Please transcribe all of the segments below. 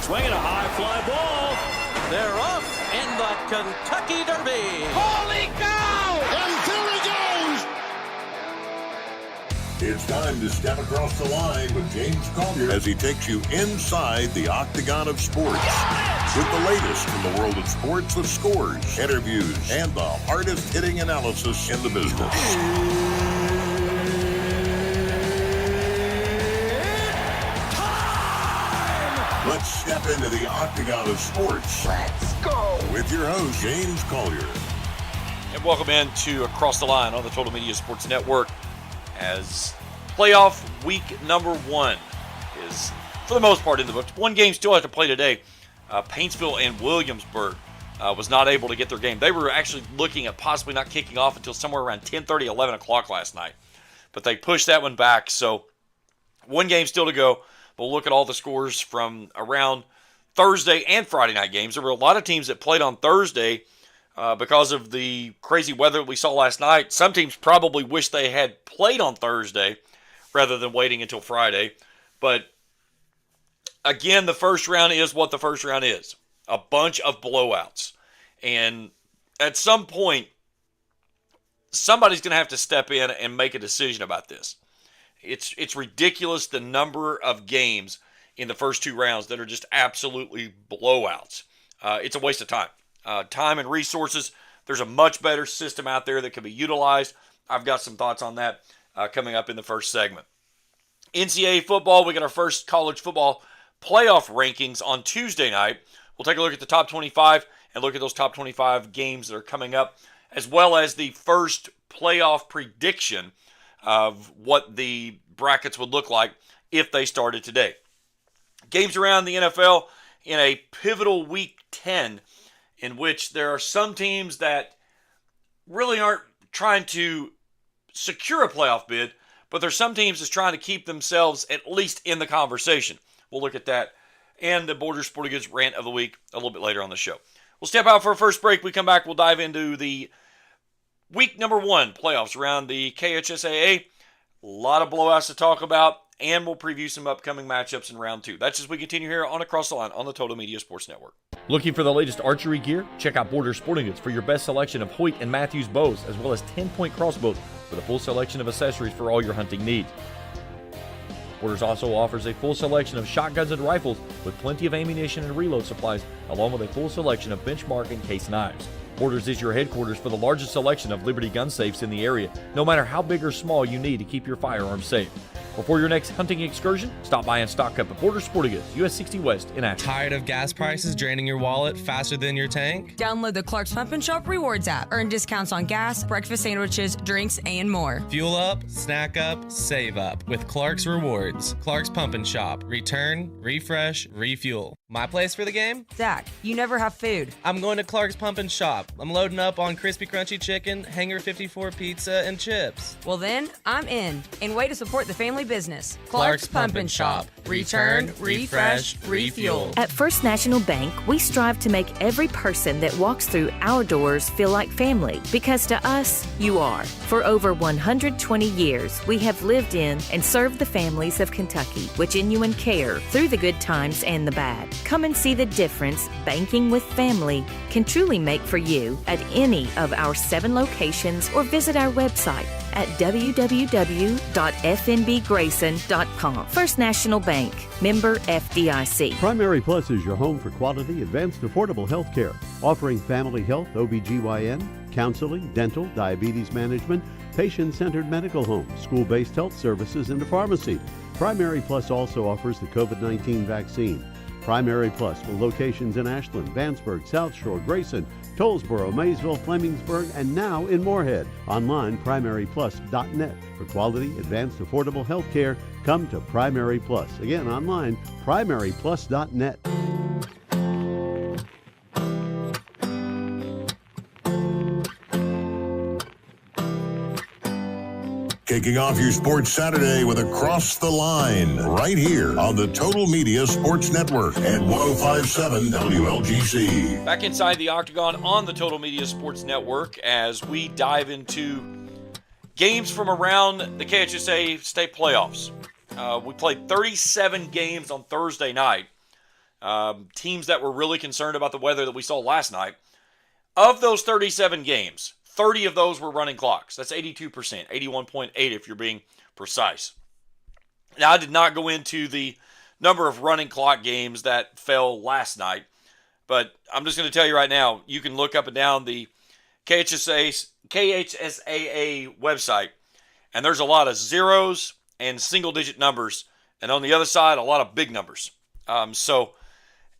Swinging a high fly ball. They're off in the Kentucky Derby. Holy cow! And there he goes! It's time to step across the line with James Collier as he takes you inside the octagon of sports. With the latest from the world of sports with scores, interviews, and the hardest-hitting analysis in the business. Let's step into the octagon of sports. Let's go! With your host, James Collier. And welcome in to Across the Line on the Total Media Sports Network, as playoff week number 1 is, for the most part, in the books. One game still has to play today. Paintsville and Williamsburg was not able to get their game. They were actually looking at possibly not kicking off until somewhere around 10:30, 11 o'clock last night. But they pushed that one back, so one game still to go. We'll look at all the scores from around Thursday and Friday night games. There were a lot of teams that played on Thursday because of the crazy weather we saw last night. Some teams probably wish they had played on Thursday rather than waiting until Friday. But again, the first round is what the first round is. A bunch of blowouts. And at some point, somebody's going to have to step in and make a decision about this. It's ridiculous the number of games in the first 2 rounds that are just absolutely blowouts. It's a waste of time. Time and resources. There's a much better system out there that can be utilized. I've got some thoughts on that coming up in the first segment. NCAA football, we got our first college football playoff rankings on Tuesday night. We'll take a look at the top 25 and look at those top 25 games that are coming up, as well as the first playoff prediction of what the brackets would look like if they started today. Games around the NFL in a pivotal Week 10 in which there are some teams that really aren't trying to secure a playoff bid, but there's some teams that's trying to keep themselves at least in the conversation. We'll look at that and the Borders Sporting Goods Rant of the Week a little bit later on the show. We'll step out for a first break. We come back, we'll dive into the Week number 1 playoffs around the KHSAA. A lot of blowouts to talk about, and we'll preview some upcoming matchups in round 2. That's as we continue here on Across the Line on the Total Media Sports Network. Looking for the latest archery gear? Check out Borders Sporting Goods for your best selection of Hoyt and Matthews bows, as well as 10-point crossbows with a full selection of accessories for all your hunting needs. Borders also offers a full selection of shotguns and rifles with plenty of ammunition and reload supplies, along with a full selection of benchmark and case knives. Borders is your headquarters for the largest selection of Liberty gun safes in the area, no matter how big or small you need to keep your firearms safe. Before your next hunting excursion, stop by and stock up at Borders Sporting Goods, US 60 West in Ashland. Tired of gas prices draining your wallet faster than your tank? Download the Clark's Pump and Shop Rewards app. Earn discounts on gas, breakfast sandwiches, drinks, and more. Fuel up, snack up, save up with Clark's Rewards. Clark's Pump and Shop. Return, refresh, refuel. My place for the game? Zach, you never have food. I'm going to Clark's Pump and Shop. I'm loading up on crispy crunchy chicken, Hanger 54 pizza, and chips. Well then, I'm in. And way to support the family business. Clark's Pump and Shop. Return, refresh, refuel. At First National Bank, we strive to make every person that walks through our doors feel like family, because to us, you are. For over 120 years, we have lived in and served the families of Kentucky with genuine care through the good times and the bad. Come and see the difference banking with family can truly make for you at any of our 7 locations, or visit our website at www.fnbgrayson.com. First National Bank, member FDIC. Primary Plus is your home for quality, advanced, affordable health care, offering family health, OBGYN, counseling, dental, diabetes management, patient-centered medical homes, school-based health services, and a pharmacy. Primary Plus also offers the COVID-19 vaccine. Primary Plus with locations in Ashland, Vanceburg, South Shore, Grayson, Tollsboro, Maysville, Flemingsburg, and now in Moorhead. Online, primaryplus.net. For quality, advanced, affordable health care, come to Primary Plus. Again, online, primaryplus.net. Kicking off your sports Saturday with Across the Line, right here on the Total Media Sports Network at 105.7 WLGC. Back inside the Octagon on the Total Media Sports Network as we dive into games from around the KHSA state playoffs. We played 37 games on Thursday night. teams that were really concerned about the weather that we saw last night. Of those 37 games, 30 of those were running clocks. That's 82%, 81.8 if you're being precise. Now, I did not go into the number of running clock games that fell last night, but I'm just going to tell you right now, you can look up and down the KHSAA website, and there's a lot of zeros and single-digit numbers, and on the other side, a lot of big numbers. So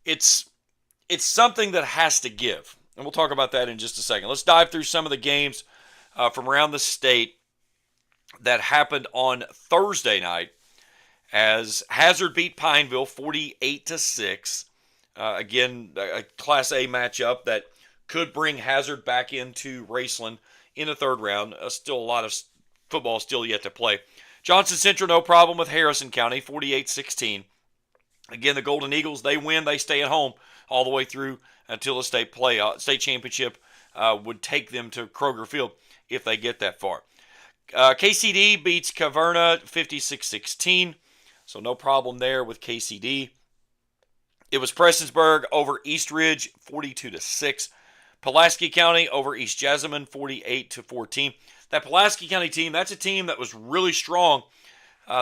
it's something that has to give, and we'll talk about that in just a second. Let's dive through some of the games from around the state that happened on Thursday night, as Hazard beat Pineville 48-6. Again, a Class A matchup that could bring Hazard back into Raceland in the third round. Still a lot of football still yet to play. Johnson Central, no problem with Harrison County, 48-16. Again, the Golden Eagles, they win, they stay at home all the way through until the state championship would take them to Kroger Field if they get that far. KCD beats Caverna 56-16, so no problem there with KCD. It was Prestonsburg over East Ridge 42-6. Pulaski County over East Jessamine 48-14. That Pulaski County team, that's a team that was really strong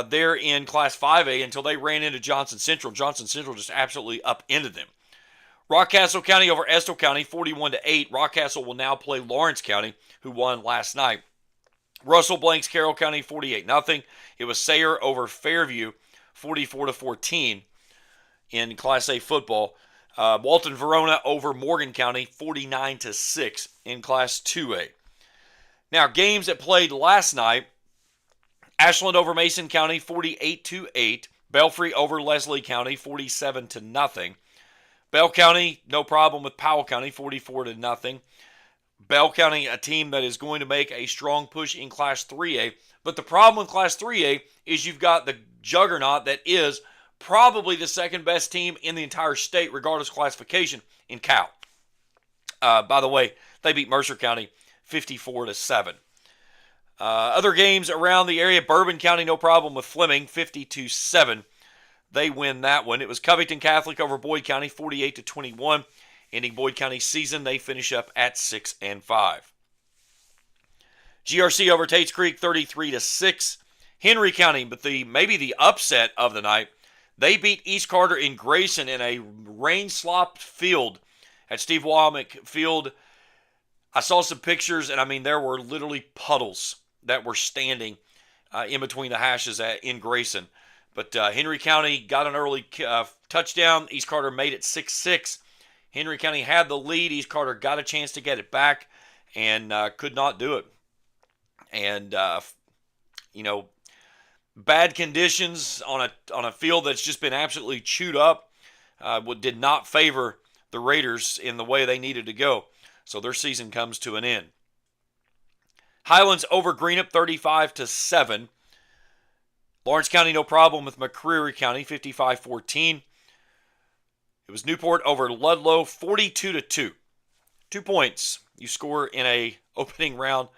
there in Class 5A until they ran into Johnson Central. Johnson Central just absolutely upended them. Rockcastle County over Estill County 41-8. Rockcastle will now play Lawrence County, who won last night. Russell Blanks Carroll County 48-0. It was Sayre over Fairview 44-14 in Class A football. Walton Verona over Morgan County 49-6 in Class 2A. Now, games that played last night: Ashland over Mason County 48-8. Belfry over Leslie County 47-0. Bell County, no problem with Powell County 44-0. Bell County, a team that is going to make a strong push in Class 3A. But the problem with Class 3A is you've got the juggernaut that is probably the second best team in the entire state, regardless of classification, in Cal. By the way, they beat Mercer County 54-7. Other games around the area: Bourbon County, no problem with Fleming 52-7. They win that one. It was Covington Catholic over Boyd County 48-21. Ending Boyd County's season, they finish up at 6-5. GRC over Tates Creek 33-6. Henry County, but maybe the upset of the night, they beat East Carter in Grayson in a rain-slopped field at Steve Womack Field. I saw some pictures, and I mean, there were literally puddles that were standing in between the hashes in Grayson. But Henry County got an early touchdown. East Carter made it 6-6. Henry County had the lead. East Carter got a chance to get it back and could not do it. And, bad conditions on a field that's just been absolutely chewed up did not favor the Raiders in the way they needed to go. So their season comes to an end. Highlands over Greenup 35-7. Lawrence County, no problem with McCreary County 55-14. It was Newport over Ludlow 42-2. 2 points you score in a opening round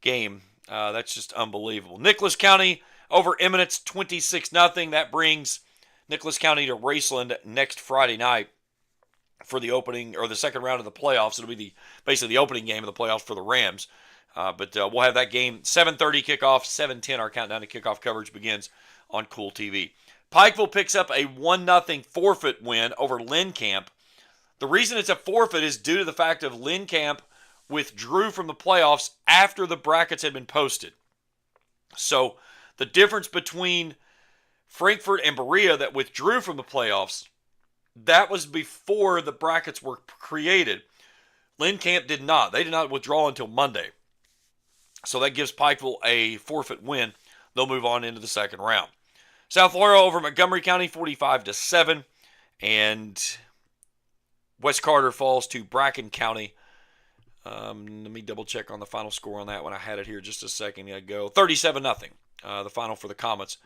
game. That's just unbelievable. Nicholas County over Eminence 26-0. That brings Nicholas County to Raceland next Friday night for the opening or the second round of the playoffs. It'll be basically the opening game of the playoffs for the Rams. But we'll have that game 7:30 kickoff, 7:10 our countdown to kickoff coverage begins on Kool TV. Pikeville picks up a 1-0 forfeit win over Lynn Camp. The reason it's a forfeit is due to the fact of Lynn Camp withdrew from the playoffs after the brackets had been posted. So the difference between Frankfort and Berea that withdrew from the playoffs, that was before the brackets were created. Lynn Camp did not. They did not withdraw until Monday. So that gives Pikeville a forfeit win. They'll move on into the second round. South Laurel over Montgomery County 45-7. And West Carter falls to Bracken County. Let me double check on the final score on that one. I had it here just a second ago. 37-0. The final for the Comets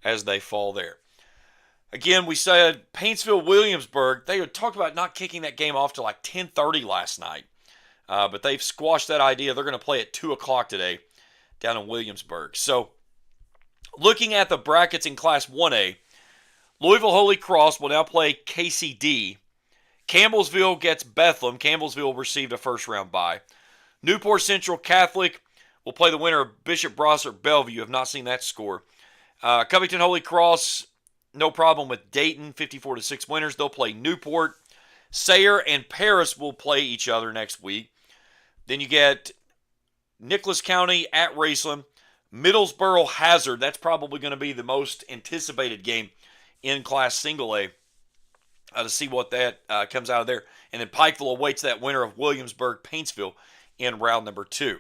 as they fall there. Again, we said Paintsville-Williamsburg. They had talked about not kicking that game off till like 10:30 last night. But they've squashed that idea. They're going to play at 2 o'clock today down in Williamsburg. So looking at the brackets in Class 1A, Louisville Holy Cross will now play KCD. Campbellsville gets Bethlehem. Campbellsville received a first-round bye. Newport Central Catholic will play the winner of Bishop Brossart Bellevue. Have not seen that score. Covington Holy Cross, no problem with Dayton, 54-6 winners. They'll play Newport. Sayre and Paris will play each other next week. Then you get Nicholas County at Raceland. Middlesboro Hazard, that's probably going to be the most anticipated game in Class Single A to see what that comes out of there. And then Pikeville awaits that winner of Williamsburg-Paintsville in round number 2.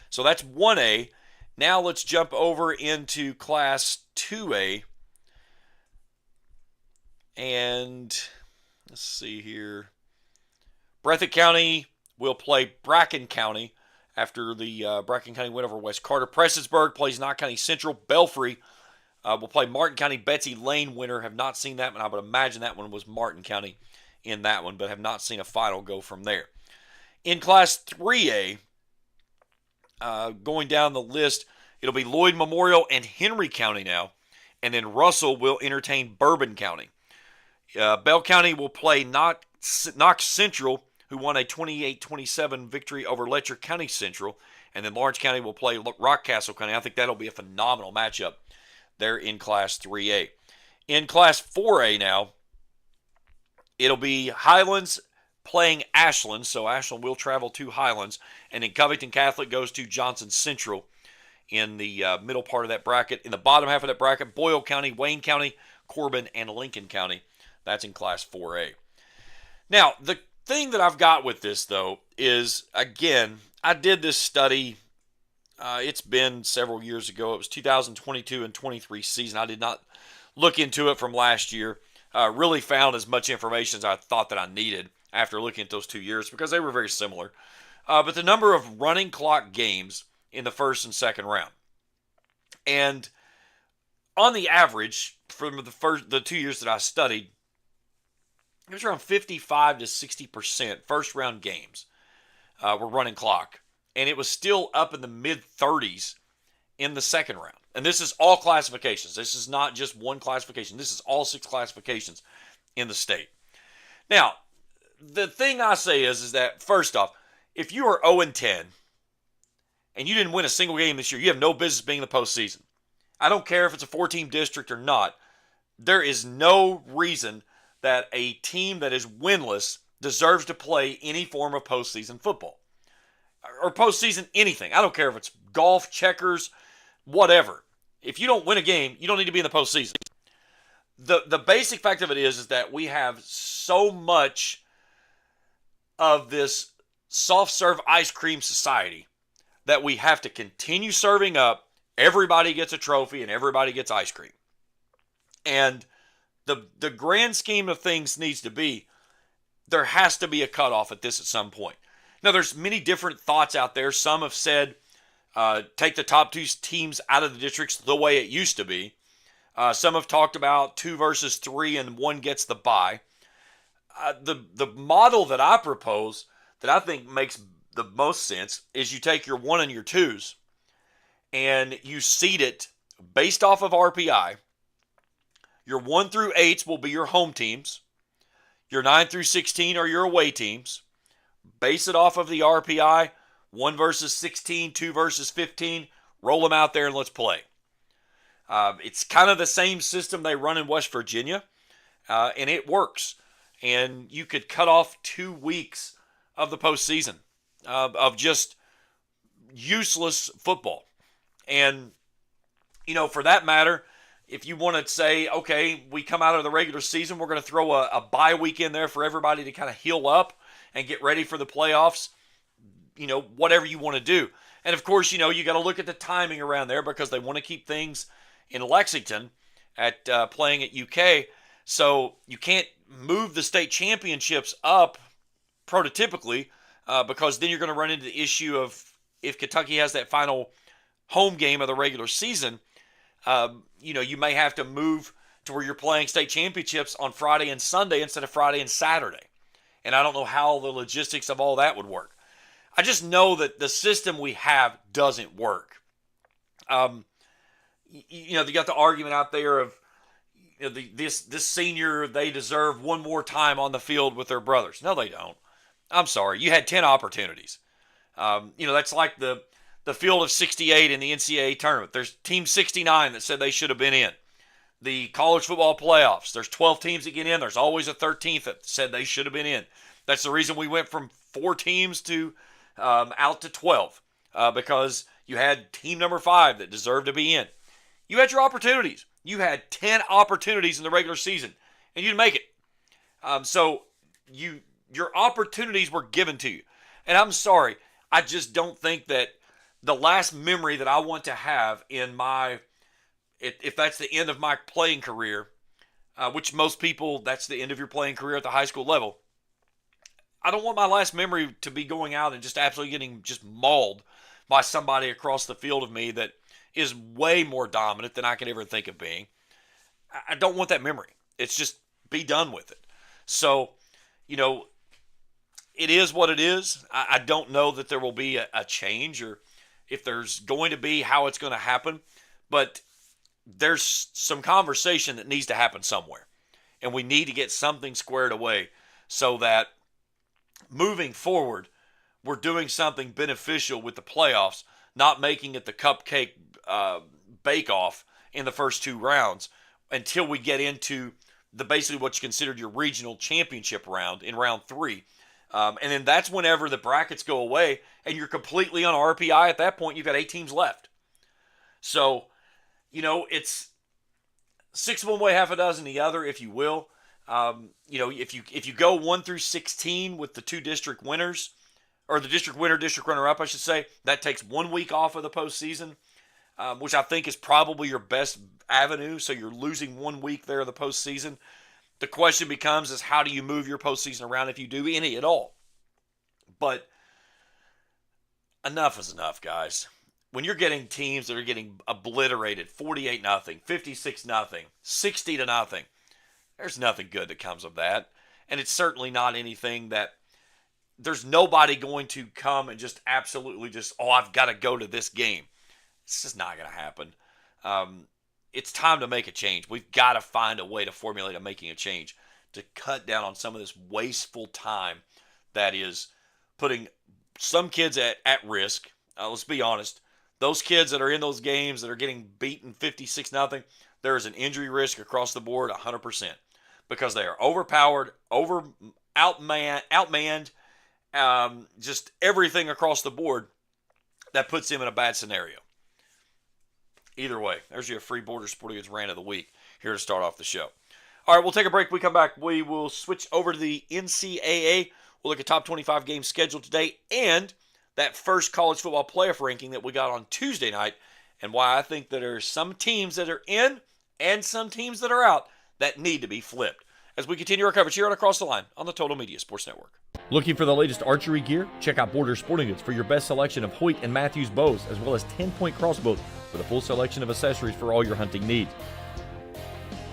So that's 1A. Now let's jump over into Class 2A. And let's see here. Breathitt County will play Bracken County after the Bracken County win over West Carter. Prestonsburg plays Knott County Central. Belfry will play Martin County. Betsy Lane winner. Have not seen that one. I would imagine that one was Martin County in that one, but have not seen a final go from there. In Class 3A, going down the list, it'll be Lloyd Memorial and Henry County now. And then Russell will entertain Bourbon County. Bell County will play Knox Central, who won a 28-27 victory over Letcher County Central. And then Lawrence County will play Rockcastle County. I think that'll be a phenomenal matchup there in Class 3A. In Class 4A now, it'll be Highlands playing Ashland. So Ashland will travel to Highlands. And then Covington Catholic goes to Johnson Central in the middle part of that bracket. In the bottom half of that bracket, Boyle County, Wayne County, Corbin, and Lincoln County. That's in Class 4A. Now, the thing that I've got with this, though, is, again, I did this study. It's been several years ago. It was 2022 and 23 season. I did not look into it from last year. Really found as much information as I thought that I needed after looking at those 2 years because they were very similar. But the number of running clock games in the first and second round. And on the average, from the 2 years that I studied, it was around 55 to 60% first round games were running clock. And it was still up in the mid-30s in the second round. And this is all classifications. This is not just one classification. This is all 6 classifications in the state. Now, the thing I say is that, first off, if you are 0-10 and you didn't win a single game this year, you have no business being in the postseason. I don't care if it's a 4-team district or not. There is no reason that a team that is winless deserves to play any form of postseason football. Or postseason anything. I don't care if it's golf, checkers, whatever. If you don't win a game, you don't need to be in the postseason. The basic fact of it is that we have so much of this soft-serve ice cream society that we have to continue serving up. Everybody gets a trophy and everybody gets ice cream. And the grand scheme of things needs to be, there has to be a cutoff at this at some point. Now, there's many different thoughts out there. Some have said, take the top 2 teams out of the districts the way it used to be. Some have talked about 2 versus 3 and 1 gets the bye. The model that I propose that I think makes the most sense is you take your 1 and your 2s and you seed it based off of RPI. Your 1 through 8s will be your home teams. Your 9 through 16 are your away teams. Base it off of the RPI, 1 versus 16, 2 versus 15. Roll them out there and let's play. It's kind of the same system they run in West Virginia, and it works. And you could cut off 2 weeks of the postseason of just useless football. And, for that matter, if you want to say, okay, we come out of the regular season, we're going to throw a bye week in there for everybody to kind of heal up and get ready for the playoffs, whatever you want to do. And, of course, you got to look at the timing around there because they want to keep things in Lexington at playing at UK. So you can't move the state championships up prototypically because then you're going to run into the issue of if Kentucky has that final home game of the regular season, you may have to move to where you're playing state championships on Friday and Sunday instead of Friday and Saturday. And I don't know how the logistics of all that would work. I just know that the system we have doesn't work. You got the argument out there of, this senior, they deserve one more time on the field with their brothers. No, they don't. I'm sorry. You had 10 opportunities. That's like the field of 68 in the NCAA tournament. There's Team 69 that said they should have been in. The college football playoffs, there's 12 teams that get in. There's always a 13th that said they should have been in. That's the reason we went from 4 teams to out to 12, because you had team number 5 that deserved to be in. You had your opportunities. You had 10 opportunities in the regular season, and you didn't make it. So your opportunities were given to you. And I'm sorry, I just don't think that the last memory that I want to have in if that's the end of my playing career, which most people, that's the end of your playing career at the high school level. I don't want my last memory to be going out and just absolutely getting just mauled by somebody across the field of me that is way more dominant than I could ever think of being. I don't want that memory. It's just be done with it. So, it is what it is. I don't know that there will be a change, or if there's going to be, how it's going to happen. But there's some conversation that needs to happen somewhere. And we need to get something squared away so that moving forward, we're doing something beneficial with the playoffs, not making it the cupcake bake-off in the first 2 rounds until we get into basically what you considered your regional championship round in round 3. And then that's whenever the brackets go away and you're completely on RPI. At that point, you've got 8 teams left. So, it's 6 one way, half a dozen the other, if you will. If you go 1 through 16 with the 2 district winners, or the district winner, district runner-up, I should say, that takes 1 week off of the postseason, which I think is probably your best avenue. So you're losing 1 week there of the postseason. The question becomes is how do you move your postseason around if you do any at all? But enough is enough, guys. When you're getting teams that are getting obliterated, 48-0, 56-0, 60-0, there's nothing good that comes of that. And it's certainly not anything that there's nobody going to come and just absolutely I've got to go to this game. It's just not going to happen. It's time to make a change. We've got to find a way to formulate a making a change to cut down on some of this wasteful time that is putting some kids at risk. Let's be honest. Those kids that are in those games that are getting beaten 56-0, there is an injury risk across the board 100% because they are overpowered, outmanned, just everything across the board that puts them in a bad scenario. Either way, there's your free Borders Sporting Goods Rant of the week here to start off the show. All right, we'll take a break. When we come back, we will switch over to the NCAA. We'll look at top 25 games scheduled today and that first college football playoff ranking that we got on Tuesday night, and why I think that there are some teams that are in and some teams that are out that need to be flipped. As we continue our coverage here on Across the Line on the Total Media Sports Network. Looking for the latest archery gear? Check out Borders Sporting Goods for your best selection of Hoyt and Matthews bows, as well as 10-point crossbows with a full selection of accessories for all your hunting needs.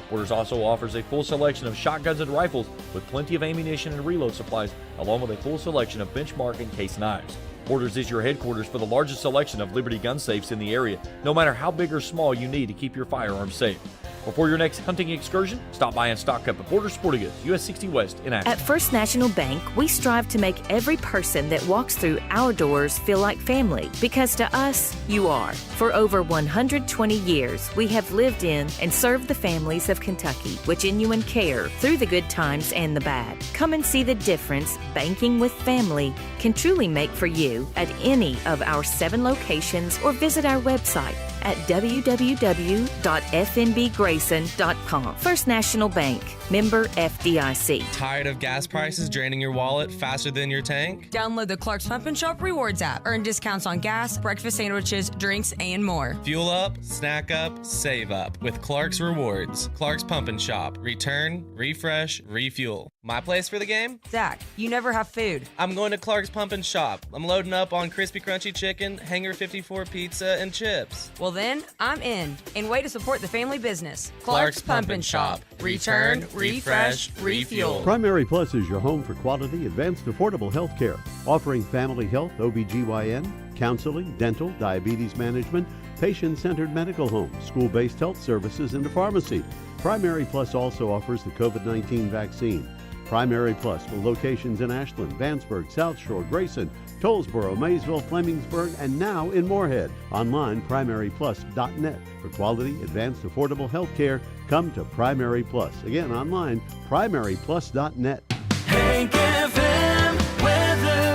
Borders also offers a full selection of shotguns and rifles with plenty of ammunition and reload supplies, along with a full selection of benchmark and case knives. Borders is your headquarters for the largest selection of Liberty gun safes in the area, no matter how big or small you need to keep your firearms safe. Before your next hunting excursion, stop by and stock up at Borders Sporting Goods, US 60 West in Ashland. At First National Bank, we strive to make every person that walks through our doors feel like family, because to us, you are. For over 120 years, we have lived in and served the families of Kentucky with genuine care through the good times and the bad. Come and see the difference banking with family can truly make for you at any of our 7 locations, or visit our website at www.fnbgrayson.com. First National Bank, member FDIC. Tired of gas prices draining your wallet faster than your tank? Download the Clark's Pump and Shop Rewards app. Earn discounts on gas, breakfast sandwiches, drinks, and more. Fuel up, snack up, save up with Clark's Rewards. Clark's Pump and Shop. Return, refresh, refuel. My place for the game? Zach, you never have food. I'm going to Clark's Pump and Shop. I'm loading up on crispy crunchy chicken, Hanger 54 pizza, and chips. Well then, I'm in. And way to support the family business. Clark's Pump and Shop. Return, refresh, refuel. Primary Plus is your home for quality, advanced, affordable health care, offering family health, OBGYN, counseling, dental, diabetes management, patient-centered medical home, school-based health services, and a pharmacy. Primary Plus also offers the COVID-19 vaccine. Primary Plus with locations in Ashland, Vanceburg, South Shore, Grayson, Tollsboro, Maysville, Flemingsburg, and now in Moorhead. Online, primaryplus.net. For quality, advanced, affordable health care, come to Primary Plus. Again, online, primaryplus.net. Hank FM weather.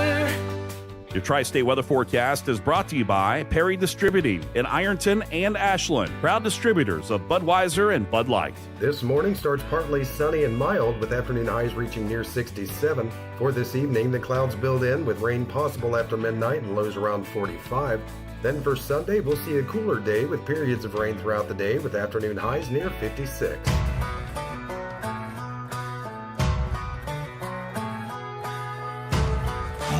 Your Tri-State weather forecast is brought to you by Perry Distributing in Ironton and Ashland, proud distributors of Budweiser and Bud Light. This morning starts partly sunny and mild with afternoon highs reaching near 67. For this evening, the clouds build in with rain possible after midnight and lows around 45. Then for Sunday, we'll see a cooler day with periods of rain throughout the day with afternoon highs near 56.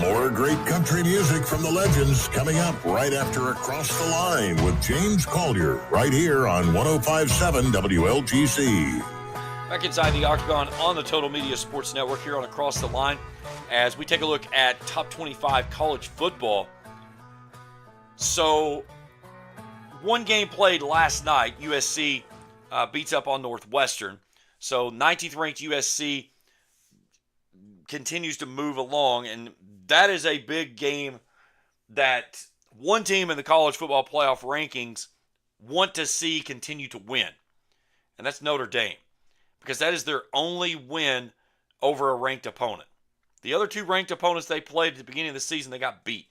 More great country music from the legends coming up right after Across the Line with James Collier right here on 105.7 WLGC. Back inside the Octagon on the Total Media Sports Network here on Across the Line as we take a look at top 25 college football. So, one game played last night. USC beats up on Northwestern. So, 19th ranked USC continues to move along, and that is a big game that one team in the college football playoff rankings want to see continue to win, and that's Notre Dame, because that is their only win over a ranked opponent. The other two ranked opponents they played at the beginning of the season, they got beat,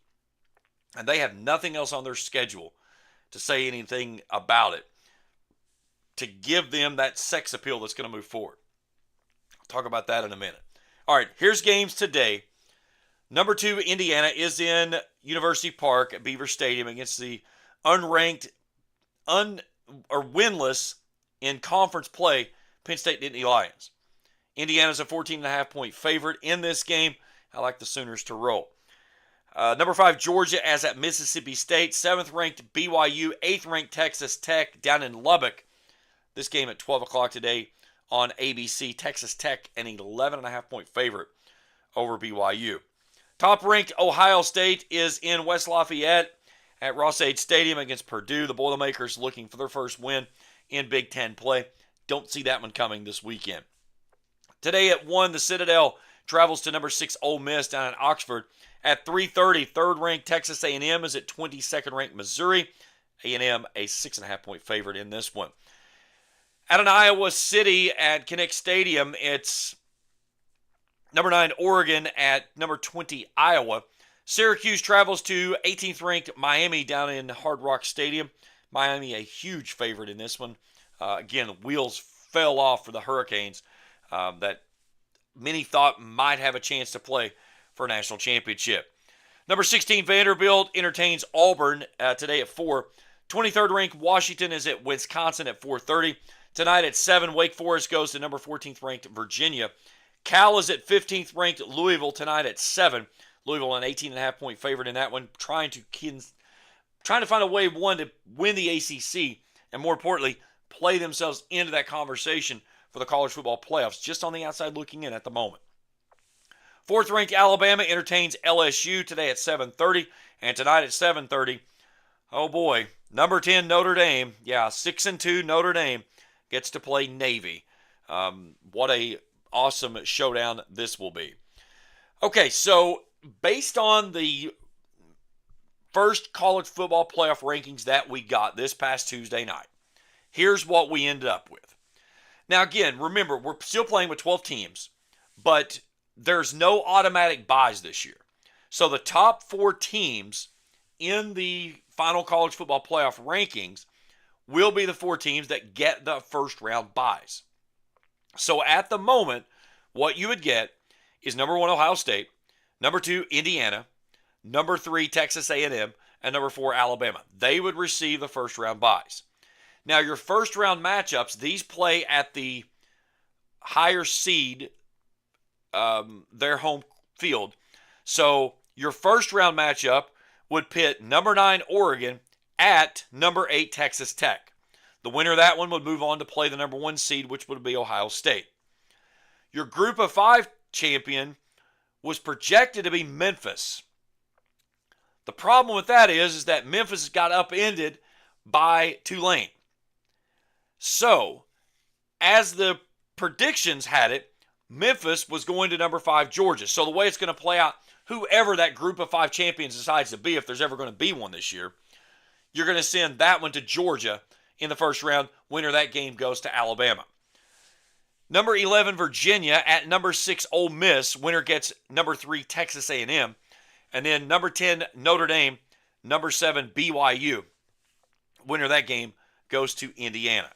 and they have nothing else on their schedule to say anything about it to give them that sex appeal that's going to move forward. I'll talk about that in a minute. All right, here's games today. Number 2, Indiana is in University Park at Beaver Stadium against the unranked, winless in conference play, Penn State Nittany Lions. Indiana's a 14.5-point favorite in this game. I like the Sooners to roll. Number 5, Georgia as at Mississippi State. 7th-ranked BYU, 8th-ranked Texas Tech down in Lubbock. This game at 12 o'clock today on ABC. Texas Tech, an 11.5-point favorite over BYU. Top-ranked Ohio State is in West Lafayette at Ross-Ade Stadium against Purdue. The Boilermakers looking for their first win in Big Ten play. Don't see that one coming this weekend. Today at 1, the Citadel travels to number 6 Ole Miss down in Oxford. At 3:30, 3rd-ranked Texas A&M is at 22nd-ranked Missouri. A&M a 6.5-point favorite in this one. At an Iowa City at Kinnick Stadium, it's number 9 Oregon at number 20 Iowa. Syracuse travels to 18th-ranked Miami down in Hard Rock Stadium. Miami a huge favorite in this one. Again, the wheels fell off for the Hurricanes that many thought might have a chance to play for a national championship. Number 16 Vanderbilt entertains Auburn today at 4. 23rd-ranked Washington is at Wisconsin at 4:30. Tonight at 7, Wake Forest goes to number 14th-ranked Virginia. Cal is at 15th-ranked Louisville tonight at 7. Louisville an 18.5-point favorite in that one, trying to find a way, one, to win the ACC, and more importantly, play themselves into that conversation for the college football playoffs, just on the outside looking in at the moment. 4th-ranked Alabama entertains LSU today at 7:30, and tonight at 7:30, oh boy, number 10 Notre Dame, 6-2 Notre Dame gets to play Navy. What a awesome showdown this will be. Okay, so based on the first college football playoff rankings that we got this past Tuesday night, here's what we ended up with. Now again, remember, we're still playing with 12 teams, but there's no automatic buys this year. So the top 4 teams in the final college football playoff rankings will be the 4 teams that get the first round buys. So at the moment, what you would get is number 1 Ohio State, number 2 Indiana, number 3 Texas A&M, and number 4 Alabama. They would receive the first round buys. Now your first round matchups, these play at the higher seed, their home field. So your first round matchup would pit number 9 Oregon at number 8 Texas Tech. The winner of that one would move on to play the number 1 seed, which would be Ohio State. Your group of 5 champion was projected to be Memphis. The problem with that is that Memphis got upended by Tulane. So as the predictions had it, Memphis was going to number 5 Georgia. So the way it's going to play out, whoever that group of 5 champions decides to be, if there's ever going to be one this year, you're going to send that one to Georgia in the first round. Winner of that game goes to Alabama. Number 11, Virginia at number 6, Ole Miss. Winner gets number 3, Texas A&M. And then number 10, Notre Dame. Number 7, BYU. Winner of that game goes to Indiana.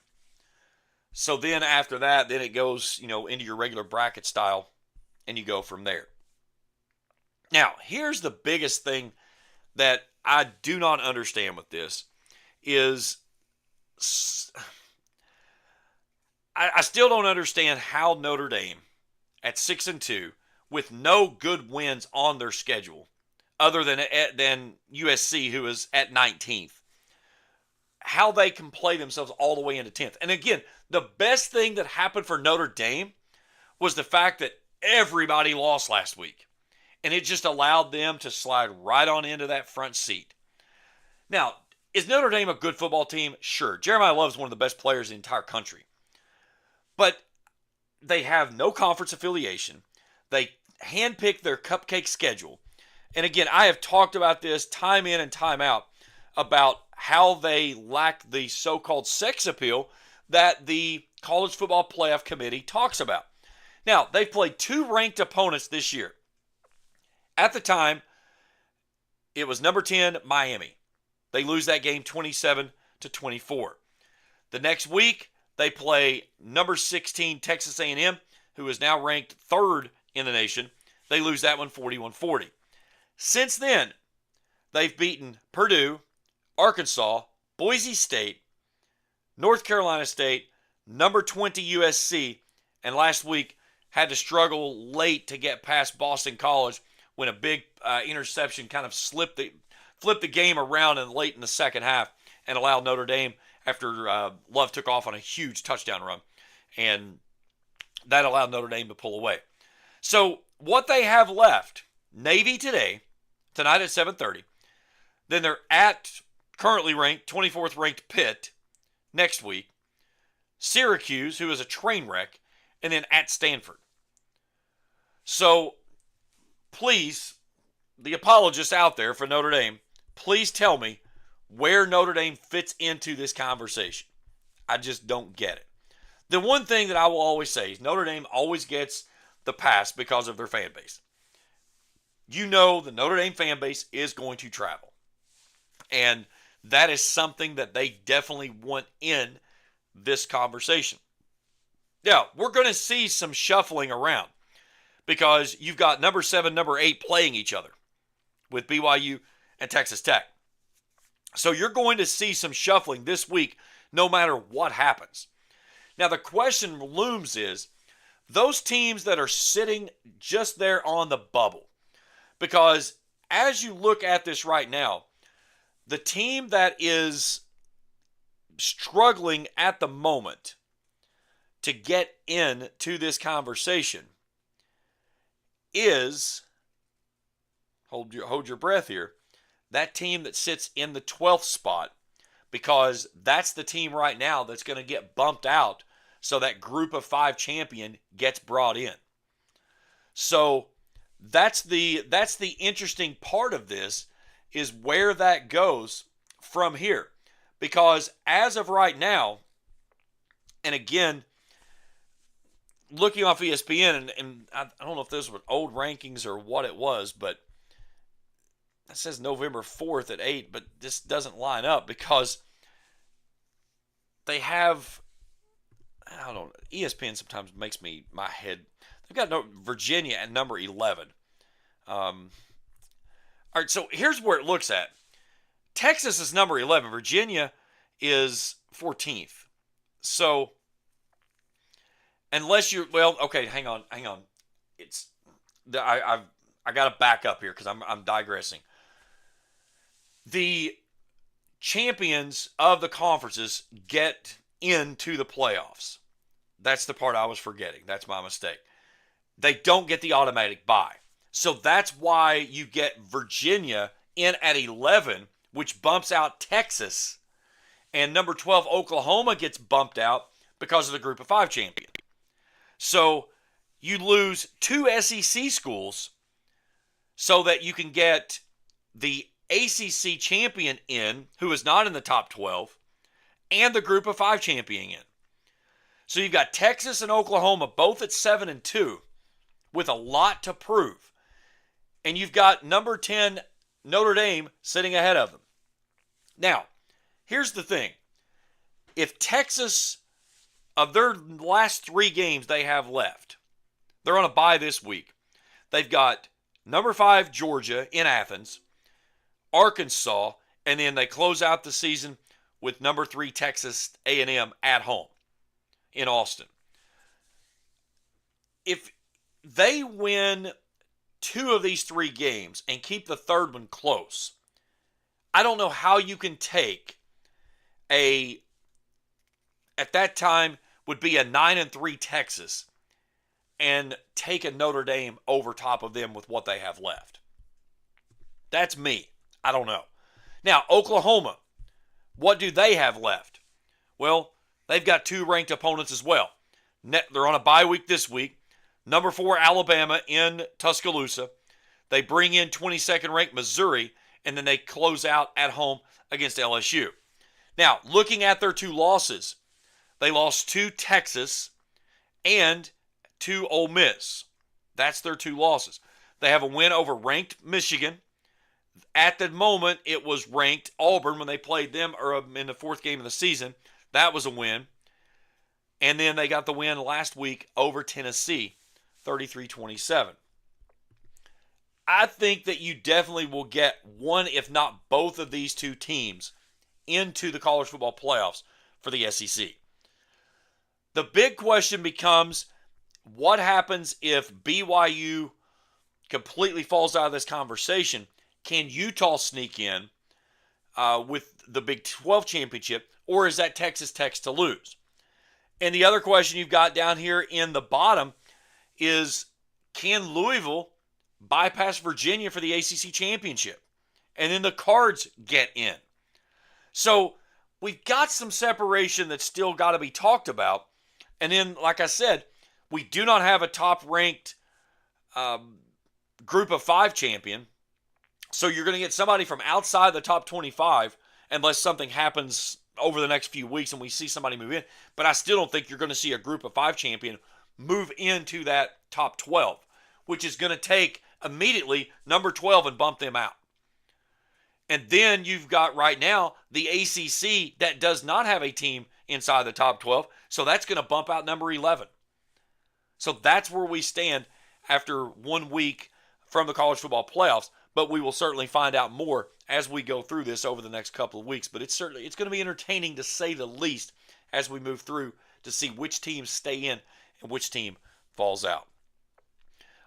So then after that, then it goes, into your regular bracket style, and you go from there. Now, here's the biggest thing that I do not understand with this is I still don't understand how Notre Dame at 6-2 with no good wins on their schedule other than USC, who is at 19th, how they can play themselves all the way into 10th. And again, the best thing that happened for Notre Dame was the fact that everybody lost last week. And it just allowed them to slide right on into that front seat. Now, is Notre Dame a good football team? Sure. Jeremiah Love is one of the best players in the entire country. But they have no conference affiliation. They handpick their cupcake schedule. And again, I have talked about this time in and time out about how they lack the so-called sex appeal that the College Football Playoff Committee talks about. Now, they've played 2 ranked opponents this year. At the time, it was number 10, Miami. They lose that game 27-24. The next week, they play number 16, Texas A&M, who is now ranked 3rd in the nation. They lose that one 41-40. Since then, they've beaten Purdue, Arkansas, Boise State, North Carolina State, number 20 USC, and last week had to struggle late to get past Boston College when a big interception kind of flipped the game around late in the second half and allowed Notre Dame, after Love took off on a huge touchdown run, and that allowed Notre Dame to pull away. So what they have left, Navy tonight at 7:30. Then they're at currently ranked, 24th ranked Pitt next week. Syracuse, who is a train wreck, and then at Stanford. So please, the apologists out there for Notre Dame, please tell me where Notre Dame fits into this conversation. I just don't get it. The one thing that I will always say is Notre Dame always gets the pass because of their fan base. The Notre Dame fan base is going to travel. And that is something that they definitely want in this conversation. Now, we're going to see some shuffling around because you've got number 7, number 8 playing each other with BYU and Texas Tech. So you're going to see some shuffling this week no matter what happens. Now, the question looms is those teams that are sitting just there on the bubble. Because as you look at this right now, the team that is struggling at the moment to get into this conversation is, hold your breath here, that team that sits in the 12th spot, because that's the team right now that's going to get bumped out so that group of 5 champion gets brought in. So that's the interesting part of this, is where that goes from here. Because as of right now, and again, looking off ESPN, and I don't know if those were old rankings or what it was, but it says November 4th at 8, but this doesn't line up because they have, I don't know, ESPN sometimes makes my head, they've got Virginia at number 11. All right, so here's where it looks at. Texas is number 11. Virginia is 14th. So, unless you're, well, okay, hang on. It's, I got to back up here because I'm digressing. The champions of the conferences get into the playoffs. That's the part I was forgetting. That's my mistake. They don't get the automatic bye. So that's why you get Virginia in at 11, which bumps out Texas. And number 12, Oklahoma, gets bumped out because of the Group of 5 champion. So you lose 2 SEC schools so that you can get the ACC champion in, who is not in the top 12, and the Group of 5 champion in. So you've got Texas and Oklahoma both at 7-2 with a lot to prove. And you've got number 10 Notre Dame sitting ahead of them. Now, here's the thing. If Texas, of their last 3 games they have left, they're on a bye this week. They've got number 5 Georgia in Athens, Arkansas, and then they close out the season with number 3 Texas A&M at home in Austin. If they win 2 of these 3 games and keep the third one close, I don't know how you can take at that time would be a 9-3 Texas and take a Notre Dame over top of them with what they have left. That's me. I don't know. Now, Oklahoma, what do they have left? Well, they've got 2 ranked opponents as well. They're on a bye week this week. Number 4, Alabama in Tuscaloosa. They bring in 22nd ranked Missouri, and then they close out at home against LSU. Now, looking at their 2 losses, they lost to Texas and to Ole Miss. That's their 2 losses. They have a win over ranked Michigan. At the moment, it was ranked Auburn when they played them in the 4th game of the season. That was a win. And then they got the win last week over Tennessee, 33-27. I think that you definitely will get one, if not both of these 2 teams into the college football playoffs for the SEC. The big question becomes, what happens if BYU completely falls out of this conversation? Can Utah sneak in with the Big 12 championship, or is that Texas Tech to lose? And the other question you've got down here in the bottom is, can Louisville bypass Virginia for the ACC championship? And then the Cards get in. So we've got some separation that's still got to be talked about. And then, like I said, we do not have a top-ranked Group of 5 champion. So you're going to get somebody from outside the top 25 unless something happens over the next few weeks and we see somebody move in. But I still don't think you're going to see a Group of 5 champion move into that top 12, which is going to take immediately number 12 and bump them out. And then you've got right now the ACC that does not have a team inside the top 12, so that's going to bump out number 11. So that's where we stand after 1 week from the college football playoffs, but we will certainly find out more as we go through this over the next couple of weeks. But it's going to be entertaining to say the least as we move through to see which teams stay in and which team falls out.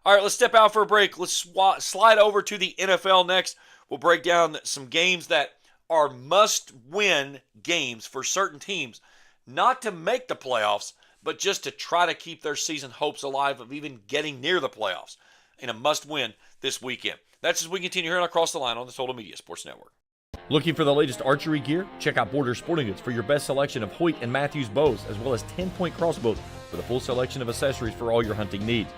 All right, let's step out for a break. Let's slide over to the NFL next. We'll break down some games that are must-win games for certain teams, not to make the playoffs, but just to try to keep their season hopes alive of even getting near the playoffs in a must-win this weekend. That's as we continue here on Across the Line on the Total Media Sports Network. Looking for the latest archery gear? Check out Borders Sporting Goods for your best selection of Hoyt and Matthews bows, as well as 10-point crossbows with a full selection of accessories for all your hunting needs.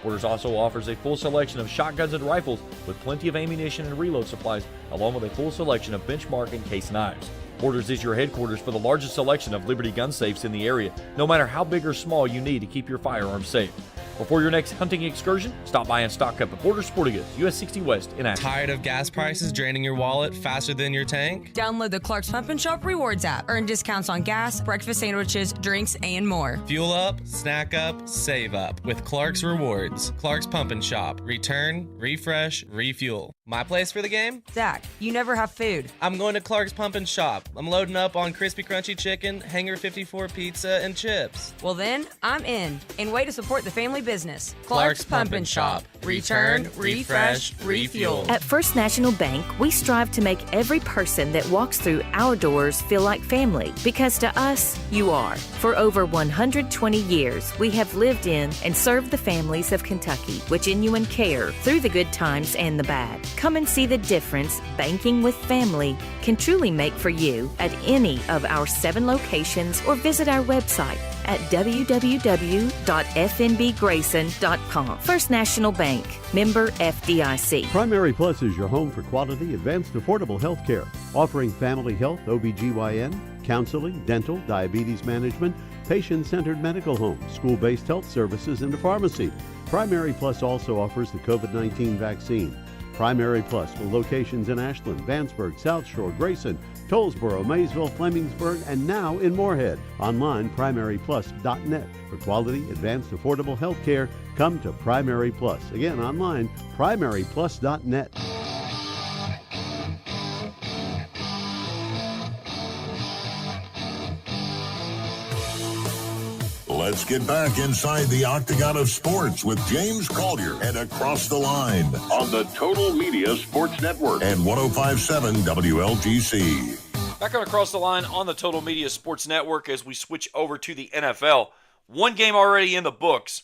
Borders also offers a full selection of shotguns and rifles with plenty of ammunition and reload supplies, along with a full selection of benchmark and case knives. Borders is your headquarters for the largest selection of Liberty gun safes in the area, no matter how big or small you need to keep your firearms safe. Before your next hunting excursion, stop by and stock up at Borders Sporting Goods, US 60 West in Ashland. Tired of gas prices draining your wallet faster than your tank? Download the Clark's Pump and Shop Rewards app. Earn discounts on gas, breakfast sandwiches, drinks, and more. Fuel up, snack up, save up with Clark's Rewards. Clark's Pump and Shop. Return, refresh, refuel. My place for the game? Zach, you never have food. I'm going to Clark's Pump and Shop. I'm loading up on crispy crunchy chicken, Hanger 54 pizza, and chips. Well then, I'm in. And way to support the family business. Clark's Pump and Shop. Return, refresh, refuel. At First National Bank, we strive to make every person that walks through our doors feel like family, because to us, you are. For over 120 years, we have lived in and served the families of Kentucky with genuine care through the good times and the bad. Come and see the difference banking with family can truly make for you at any of our 7 locations or visit our website at www.fnbgrayson.com. First National Bank, member FDIC. Primary Plus is your home for quality, advanced, affordable health care, offering family health, OBGYN, counseling, dental, diabetes management, patient-centered medical home, school-based health services, and a pharmacy. Primary Plus also offers the COVID-19 vaccine. Primary Plus with locations in Ashland, Vandsburg, South Shore, Grayson, Tollsboro, Maysville, Flemingsburg, and now in Moorhead. Online, primaryplus.net. For quality, advanced, affordable health care, come to Primary Plus. Again, online, primaryplus.net. Let's get back inside the Octagon of Sports with James Collier and Across the Line on the Total Media Sports Network and 105.7 WLGC. Back on Across the Line on the Total Media Sports Network as we switch over to the NFL. One game already in the books.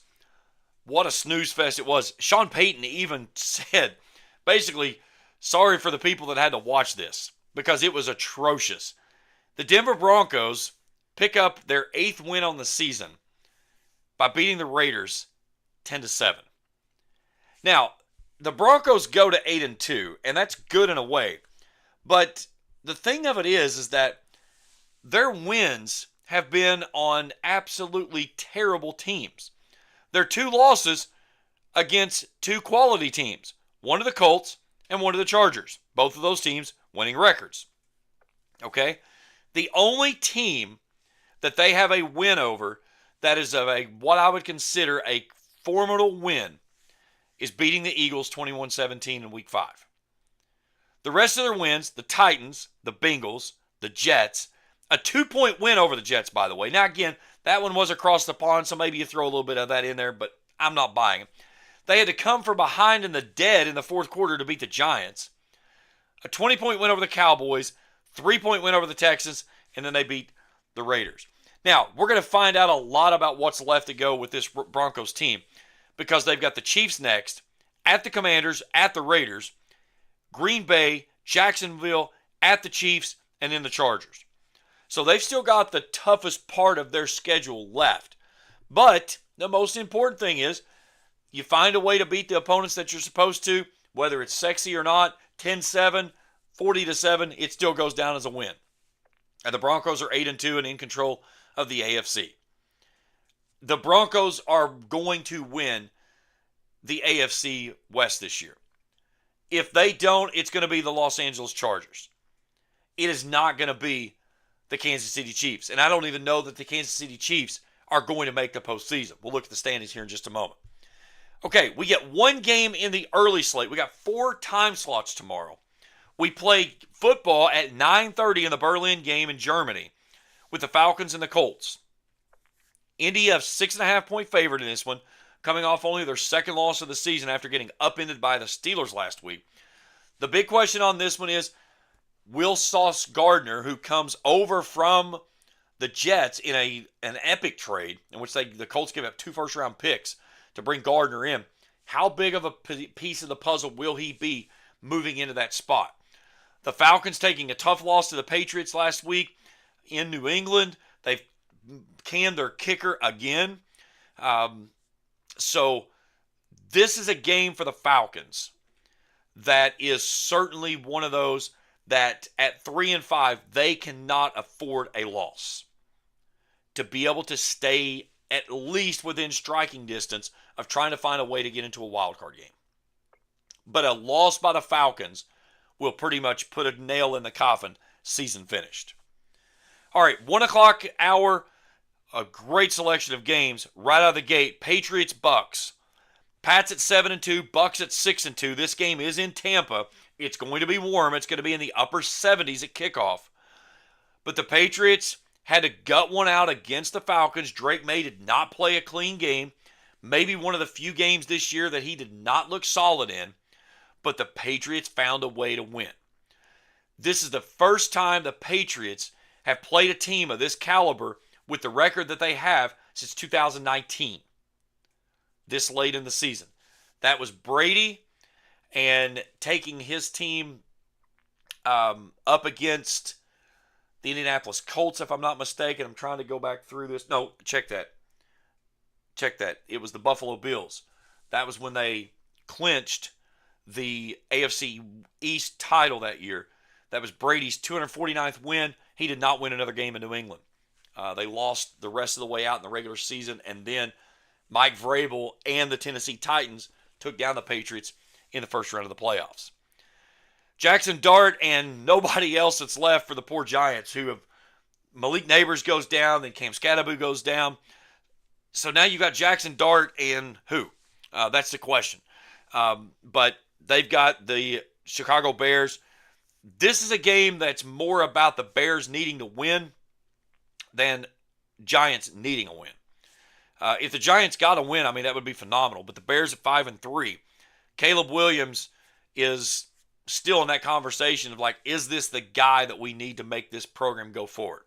What a snooze fest it was. Sean Payton even said, basically, sorry for the people that had to watch this because it was atrocious. The Denver Broncos pick up their 8th win on the season by beating the Raiders 10-7. Now, the Broncos go to 8-2, and that's good in a way. But the thing of it is that their wins have been on absolutely terrible teams. Their 2 losses against 2 quality teams, one of the Colts and one of the Chargers. Both of those teams winning records. Okay? The only team that they have a win over that is of a what I would consider a formidable win is beating the Eagles 21-17 in Week 5. The rest of their wins, the Titans, the Bengals, the Jets, a 2-point win over the Jets, by the way. Now, again, that one was across the pond, so maybe you throw a little bit of that in there, but I'm not buying it. They had to come from behind in the dead in the fourth quarter to beat the Giants. A 20-point win over the Cowboys, 3-point win over the Texans, and then they beat the Raiders. Now, we're going to find out a lot about what's left to go with this Broncos team because they've got the Chiefs next, at the Commanders, at the Raiders, Green Bay, Jacksonville, at the Chiefs, and then the Chargers. So they've still got the toughest part of their schedule left. But the most important thing is you find a way to beat the opponents that you're supposed to, whether it's sexy or not, 10-7, 40-7, it still goes down as a win. And the Broncos are 8-2 and in control of the AFC. The Broncos are going to win the AFC West this year. If they don't, it's going to be the Los Angeles Chargers. It is not going to be the Kansas City Chiefs. And I don't even know that the Kansas City Chiefs are going to make the postseason. We'll look at the standings here in just a moment. Okay, we get one game in the early slate. We got 4 time slots tomorrow. We play football at 9:30 in the Berlin game in Germany with the Falcons and the Colts. Indy, a 6.5-point favorite in this one, coming off only their second loss of the season after getting upended by the Steelers last week. The big question on this one is, will Sauce Gardner, who comes over from the Jets in an epic trade in which the Colts give up 2 first-round picks to bring Gardner in, how big of a piece of the puzzle will he be moving into that spot? The Falcons taking a tough loss to the Patriots last week in New England. They've canned their kicker again. So this is a game for the Falcons that is certainly one of those that at 3-5, they cannot afford a loss to be able to stay at least within striking distance of trying to find a way to get into a wild card game. But a loss by the Falcons will pretty much put a nail in the coffin, season finished. All right, 1 o'clock hour, a great selection of games right out of the gate. Patriots, Bucks. Pats at 7-2, Bucks at 6-2. This game is in Tampa. It's going to be warm. It's going to be in the upper 70s at kickoff. But the Patriots had to gut one out against the Falcons. Drake May did not play a clean game. Maybe one of the few games this year that he did not look solid in. But the Patriots found a way to win. This is the first time the Patriots have played a team of this caliber with the record that they have since 2019. This late in the season. That was Brady and taking his team up against the Indianapolis Colts, if I'm not mistaken. I'm trying to go back through this. No, check that. It was the Buffalo Bills. That was when they clinched the AFC East title that year. That was Brady's 249th win. He did not win another game in New England. They lost the rest of the way out in the regular season, and then Mike Vrabel and the Tennessee Titans took down the Patriots in the first round of the playoffs. Jackson Dart and nobody else that's left for the poor Giants, who have Malik Neighbors goes down, then Cam Scatterbo goes down. So now you've got Jackson Dart and who? That's the question. But they've got the Chicago Bears. This is a game that's more about the Bears needing to win than Giants needing a win. If the Giants got a win, I mean, that would be phenomenal. But the Bears at 5-3. Caleb Williams is still in that conversation of like, is this the guy that we need to make this program go forward?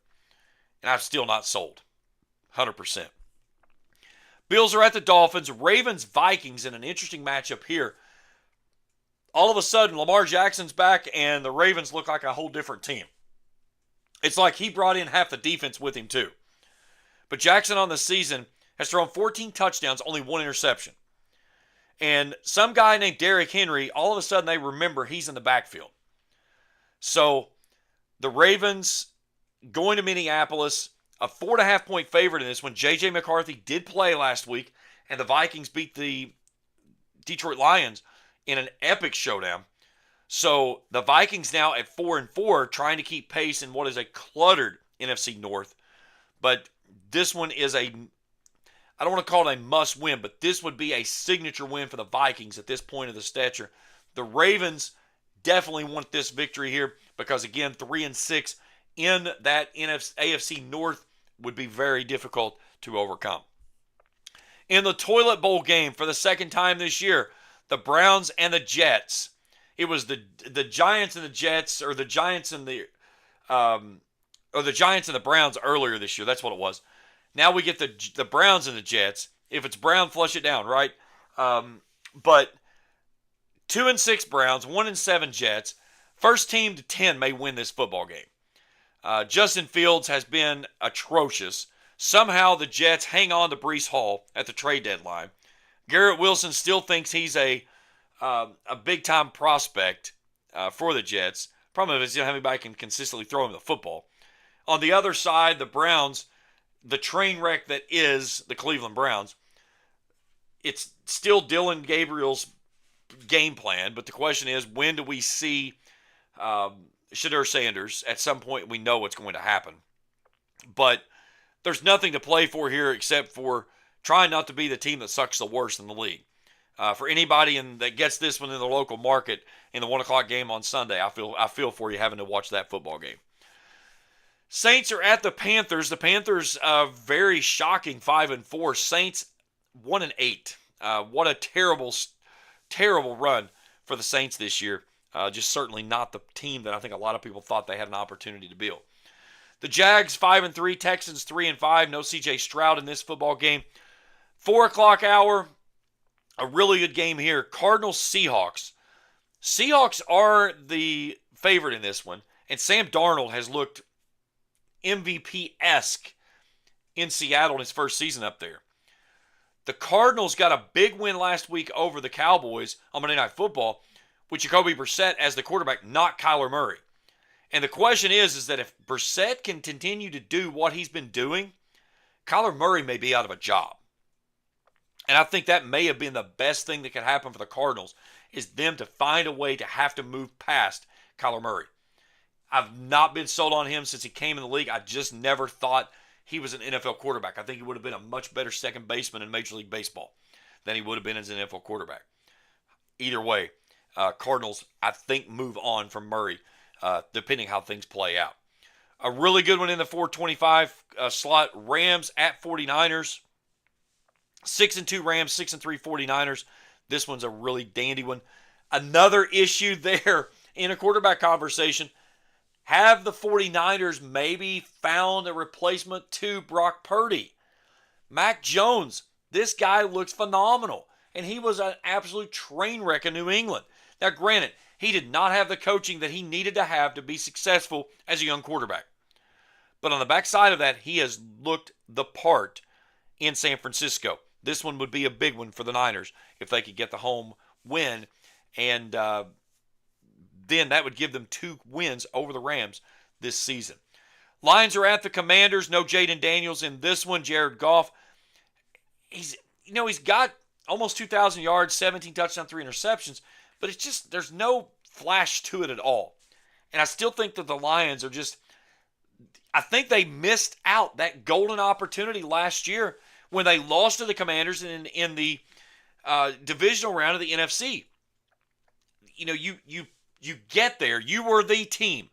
And I'm still not sold. 100%. Bills are at the Dolphins. Ravens, Vikings in an interesting matchup here. All of a sudden, Lamar Jackson's back, and the Ravens look like a whole different team. It's like he brought in half the defense with him, too. But Jackson on the season has thrown 14 touchdowns, only 1 interception. And some guy named Derrick Henry, all of a sudden they remember he's in the backfield. So the Ravens going to Minneapolis, a 4.5-point favorite in this one. J.J. McCarthy did play last week, and the Vikings beat the Detroit Lions in an epic showdown. So the Vikings now at 4-4, trying to keep pace in what is a cluttered NFC North. But this one is I don't want to call it a must win, but this would be a signature win for the Vikings at this point of the stature. The Ravens definitely want this victory here because, again, 3-6 in that AFC North would be very difficult to overcome. In the Toilet Bowl game for the second time this year, the Browns and the Jets. It was the Giants and the Jets, or the Giants and the Giants and the Browns earlier this year. That's what it was. Now we get the Browns and the Jets. If it's Brown, flush it down, right? But 2-6 Browns, 1-7 Jets. First team to 10 may win this football game. Justin Fields has been atrocious. Somehow the Jets hang on to Breece Hall at the trade deadline. Garrett Wilson still thinks he's a big-time prospect for the Jets. Problem is, you don't have anybody can consistently throw him the football. On the other side, the Browns, the train wreck that is the Cleveland Browns, it's still Dylan Gabriel's game plan, but the question is, when do we see Shedeur Sanders? At some point, we know what's going to happen. But there's nothing to play for here except for trying not to be the team that sucks the worst in the league. For anybody that gets this one in the local market in the 1 o'clock game on Sunday, I feel for you having to watch that football game. Saints are at the Panthers. The Panthers, very shocking 5-4. Saints 1-8. What a terrible run for the Saints this year. Just certainly not the team that I think a lot of people thought they had an opportunity to build. The Jags 5-3. Texans 3-5. No C.J. Stroud in this football game. 4 o'clock hour. A really good game here. Cardinals Seahawks. Seahawks are the favorite in this one, and Sam Darnold has looked MVP-esque in Seattle in his first season up there. The Cardinals got a big win last week over the Cowboys on Monday Night Football with Jacoby Brissett as the quarterback, not Kyler Murray. And the question is that if Brissett can continue to do what he's been doing, Kyler Murray may be out of a job. And I think that may have been the best thing that could happen for the Cardinals, is them to find a way to have to move past Kyler Murray. I've not been sold on him since he came in the league. I just never thought he was an NFL quarterback. I think he would have been a much better second baseman in Major League Baseball than he would have been as an NFL quarterback. Either way, Cardinals, I think, move on from Murray, depending how things play out. A really good one in the 425 slot, Rams at 49ers. 6-2 Rams, 6-3 49ers. This one's a really dandy one. Another issue there in a quarterback conversation. Have the 49ers maybe found a replacement to Brock Purdy? Mac Jones, this guy looks phenomenal. And he was an absolute train wreck in New England. Now, granted, he did not have the coaching that he needed to have to be successful as a young quarterback. But on the backside of that, he has looked the part in San Francisco. This one would be a big one for the Niners if they could get the home win. And then that would give them 2 wins over the Rams this season. Lions are at the Commanders. No Jaden Daniels in this one. Jared Goff, he's got almost 2,000 yards, 17 touchdowns, 3 interceptions, but it's just there's no flash to it at all. And I still think that the Lions are I think they missed out that golden opportunity last year when they lost to the Commanders in the divisional round of the NFC. You get there. You were the team.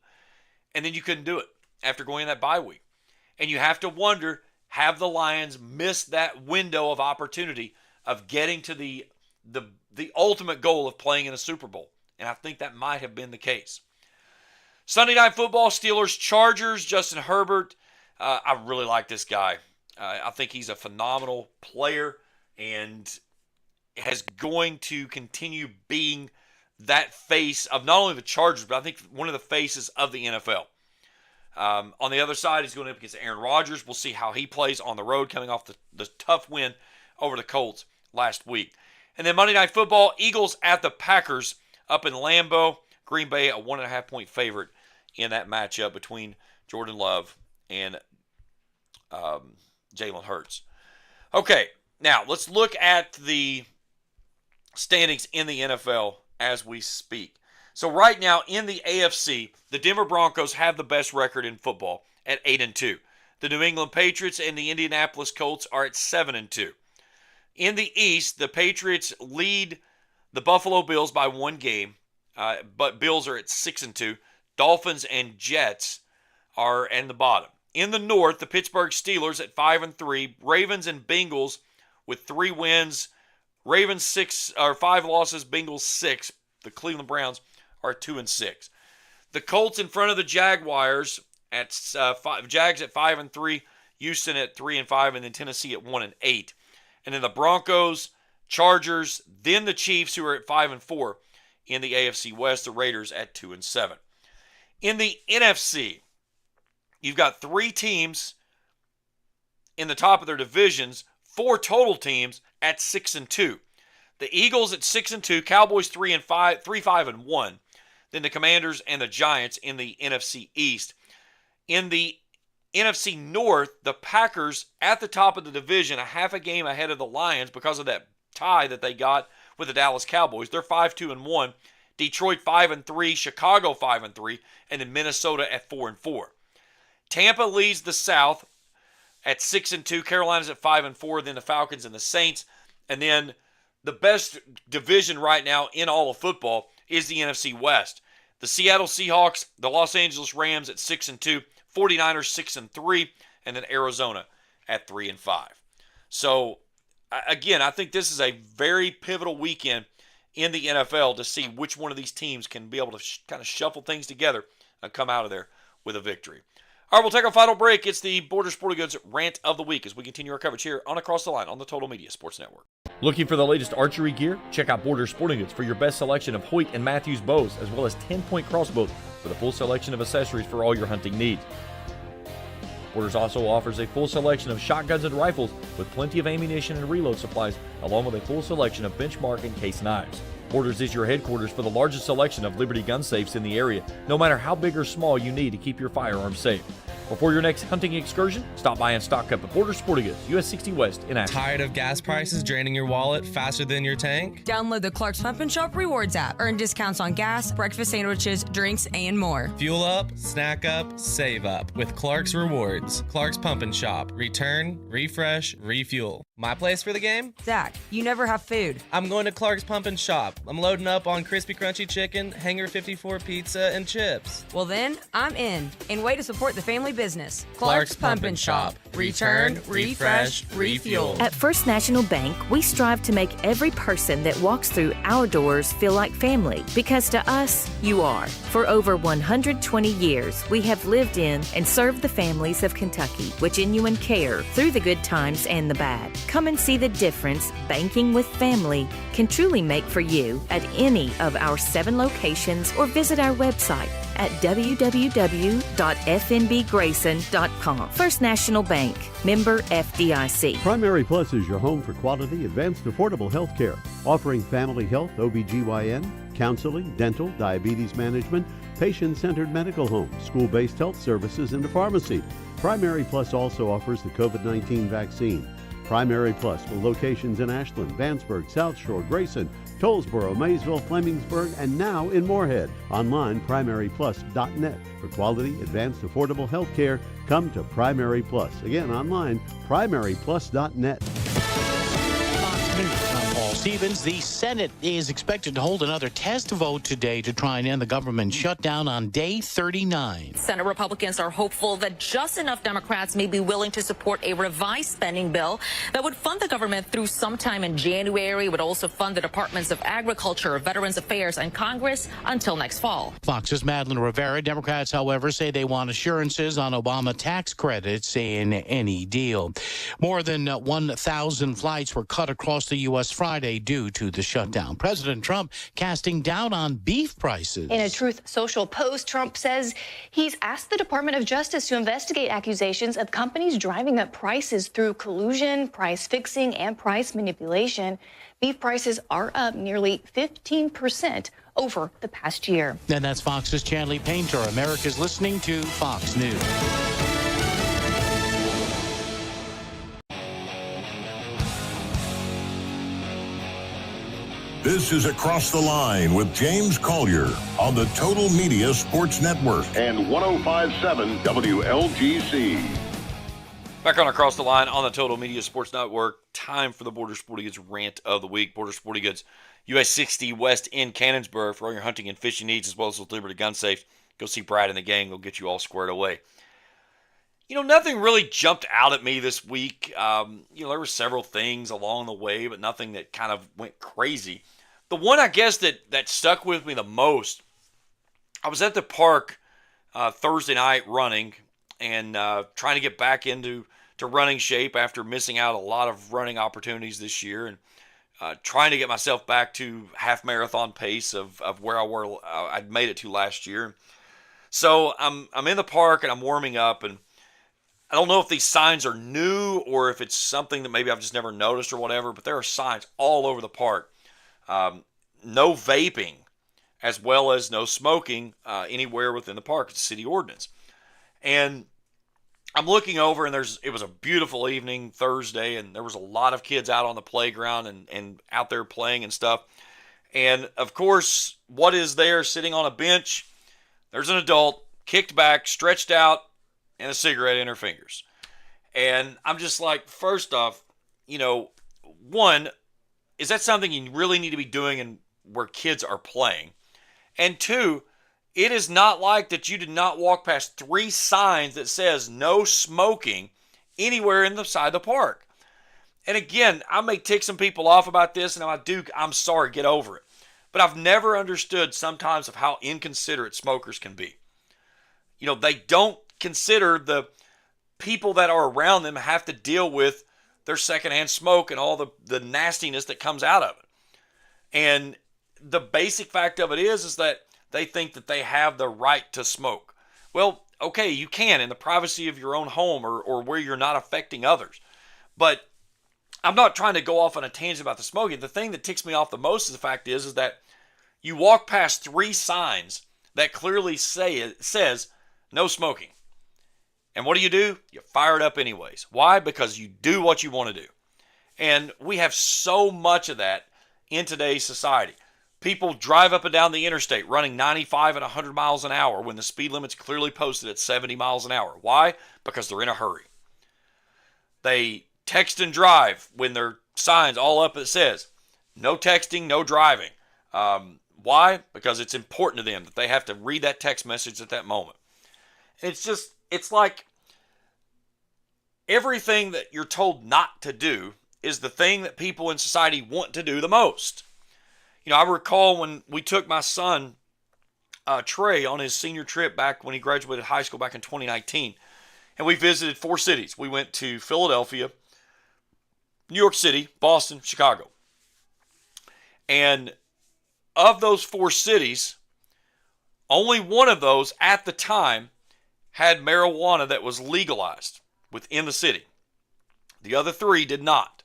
And then you couldn't do it after going in that bye week. And you have to wonder, have the Lions missed that window of opportunity of getting to the ultimate goal of playing in a Super Bowl? And I think that might have been the case. Sunday Night Football, Steelers, Chargers, Justin Herbert. I really like this guy. I think he's a phenomenal player and is going to continue being that face of not only the Chargers, but I think one of the faces of the NFL. On the other side, he's going up against Aaron Rodgers. We'll see how he plays on the road, coming off the tough win over the Colts last week. And then Monday Night Football, Eagles at the Packers up in Lambeau. Green Bay, a 1.5-point favorite in that matchup between Jordan Love and Jalen Hurts. Okay, now let's look at the standings in the NFL as we speak. So right now in the AFC, the Denver Broncos have the best record in football at 8-2. The New England Patriots and the Indianapolis Colts are at 7-2. In the East, the Patriots lead the Buffalo Bills by 1 game, but Bills are at 6-2. Dolphins and Jets are in the bottom. In the North, the Pittsburgh Steelers at 5-3. Ravens and Bengals with 3 wins. Ravens 5 losses. Bengals 6. The Cleveland Browns are 2-6. The Colts in front of the Jaguars at Jags at 5-3. Houston at 3-5, and then Tennessee at 1-8. And then the Broncos, Chargers, then the Chiefs, who are at 5-4 in the AFC West. The Raiders at 2-7. In the NFC, you've got 3 teams in the top of their divisions, 4 total teams at 6-2. The Eagles at 6-2, Cowboys 3-5-1. Then the Commanders and the Giants in the NFC East. In the NFC North, the Packers at the top of the division, a half a game ahead of the Lions because of that tie that they got with the Dallas Cowboys. They're 5-2-1. Detroit 5-3, Chicago 5-3, and then Minnesota at 4-4. Tampa leads the South at 6-2. Carolina's at 5-4. Then the Falcons and the Saints. And then the best division right now in all of football is the NFC West. The Seattle Seahawks, the Los Angeles Rams at 6-2, 49ers 6-3, and then Arizona at 3-5. So, again, I think this is a very pivotal weekend in the NFL to see which one of these teams can be able to kind of shuffle things together and come out of there with a victory. All right, we'll take our final break. It's the Borders Sporting Goods Rant of the Week as we continue our coverage here on Across the Line on the Total Media Sports Network. Looking for the latest archery gear? Check out Borders Sporting Goods for your best selection of Hoyt and Matthews bows, as well as 10-point crossbows with a full selection of accessories for all your hunting needs. Borders also offers a full selection of shotguns and rifles with plenty of ammunition and reload supplies, along with a full selection of benchmark and case knives. Borders is your headquarters for the largest selection of Liberty gun safes in the area, no matter how big or small you need to keep your firearms safe. Before your next hunting excursion, stop by and stock up at Borders Sporting Goods, US 60 West in Ashland. Tired of gas prices draining your wallet faster than your tank? Download the Clark's Pump and Shop Rewards app. Earn discounts on gas, breakfast sandwiches, drinks, and more. Fuel up, snack up, save up with Clark's Rewards. Clark's Pump and Shop. Return, refresh, refuel. My place for the game? Zach, you never have food. I'm going to Clark's Pump and Shop. I'm loading up on crispy crunchy chicken, Hanger 54 pizza, and chips. Well then, I'm in. And way to support the family business. Clark's Pump and Shop. Return, refresh, refuel. At First National Bank, we strive to make every person that walks through our doors feel like family, because to us, you are. For over 120 years, we have lived in and served the families of Kentucky with genuine care through the good times and the bad. Come and see the difference banking with family can truly make for you at any of our 7 locations or visit our website at www.fnbgrayson.com. First National Bank, member FDIC. Primary Plus is your home for quality, advanced, affordable health care, offering family health, OBGYN, counseling, dental, diabetes management, patient-centered medical home, school-based health services, and a pharmacy. Primary Plus also offers the COVID-19 vaccine. Primary Plus with locations in Ashland, Vanceburg, South Shore, Grayson, Tollsboro, Maysville, Flemingsburg, and now in Moorhead. Online, primaryplus.net. For quality, advanced, affordable health care, come to Primary Plus. Again, online, primaryplus.net. I'm Paul Stevens. The Senate is expected to hold another test vote today to try and end the government shutdown on day 39. Senate Republicans are hopeful that just enough Democrats may be willing to support a revised spending bill that would fund the government through sometime in January, would also fund the Departments of Agriculture, Veterans Affairs, and Congress until next fall. Fox's Madeline Rivera. Democrats, however, say they want assurances on Obama tax credits in any deal. More than 1,000 flights were cut across the U.S. Friday due to the shutdown. President Trump casting doubt on beef prices. In a Truth Social post, Trump says he's asked the Department of Justice to investigate accusations of companies driving up prices through collusion, price fixing, and price manipulation. Beef prices are up nearly 15% over the past year. And that's Fox's Chanley Painter. America's listening to Fox News. This is Across the Line with James Collier on the Total Media Sports Network and 105.7 WLGC. Back on Across the Line on the Total Media Sports Network. Time for the Borders Sporting Goods Rant of the Week. Borders Sporting Goods, US 60 West in Cannonsburgh for all your hunting and fishing needs, as well as with Liberty Gun Safe. Go see Brad and the gang. They'll get you all squared away. You know, nothing really jumped out at me this week. There were several things along the way, but nothing that kind of went crazy. The one, I guess, that stuck with me the most, I was at the park Thursday night running and trying to get back into running shape after missing out a lot of running opportunities this year, and trying to get myself back to half marathon pace of where I'd made it to last year. So I'm in the park and I'm warming up, and I don't know if these signs are new or if it's something that maybe I've just never noticed or whatever, but there are signs all over the park. No vaping, as well as no smoking anywhere within the park. It's a city ordinance. And I'm looking over, and it was a beautiful evening Thursday, and there was a lot of kids out on the playground and out there playing and stuff. And, of course, what is there sitting on a bench? There's an adult, kicked back, stretched out, and a cigarette in her fingers. And I'm just like, first off, one, is that something you really need to be doing where kids are playing? And two, it is not like that you did not walk past 3 signs that says no smoking anywhere in the side of the park. And again, I may tick some people off about this, and if I do, I'm sorry, get over it. But I've never understood sometimes of how inconsiderate smokers can be. They don't consider the people that are around them have to deal with their secondhand smoke and all the nastiness that comes out of it. And the basic fact of it is that they think that they have the right to smoke. Well, okay, you can in the privacy of your own home or where you're not affecting others. But I'm not trying to go off on a tangent about the smoking. The thing that ticks me off the most is the fact is that you walk past 3 signs that clearly says no smoking. And what do? You fire it up anyways. Why? Because you do what you want to do. And we have so much of that in today's society. People drive up and down the interstate running 95 and 100 miles an hour when the speed limit's clearly posted at 70 miles an hour. Why? Because they're in a hurry. They text and drive when their signs all up that says no texting, no driving. Why? Because it's important to them that they have to read that text message at that moment. It's like everything that you're told not to do is the thing that people in society want to do the most. I recall when we took my son, Trey, on his senior trip back when he graduated high school back in 2019. And we visited 4 cities. We went to Philadelphia, New York City, Boston, Chicago. And of those 4 cities, only one of those at the time had marijuana that was legalized within the city. The other 3 did not.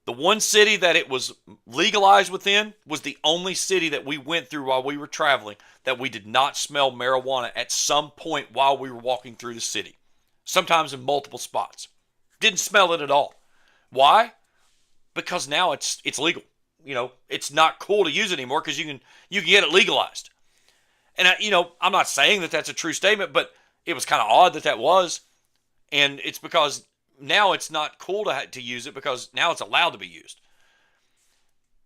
The one city that it was legalized within was the only city that we went through while we were traveling that we did not smell marijuana at some point while we were walking through the city. Sometimes in multiple spots. Didn't smell it at all. Why? Because now it's legal. You know, it's not cool to use it anymore because you can get it legalized. And, I'm not saying that that's a true statement, but it was kind of odd that was. And it's because now it's not cool to use it because now it's allowed to be used.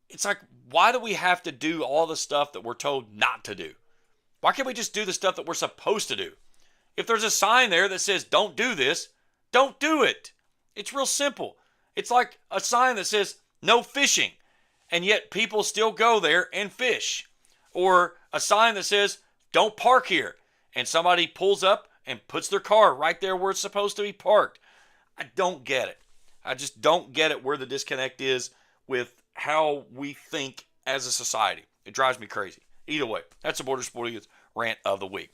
It's like, why do we have to do all the stuff that we're told not to do? Why can't we just do the stuff that we're supposed to do? If there's a sign there that says, don't do this, don't do it. It's real simple. It's like a sign that says, no fishing, and yet people still go there and fish. Or a sign that says, don't park here, and somebody pulls up and puts their car right there where it's supposed to be parked. I don't get it. I just don't get it where the disconnect is with how we think as a society. It drives me crazy. Either way, that's the Borders Sporting Goods Rant of the Week.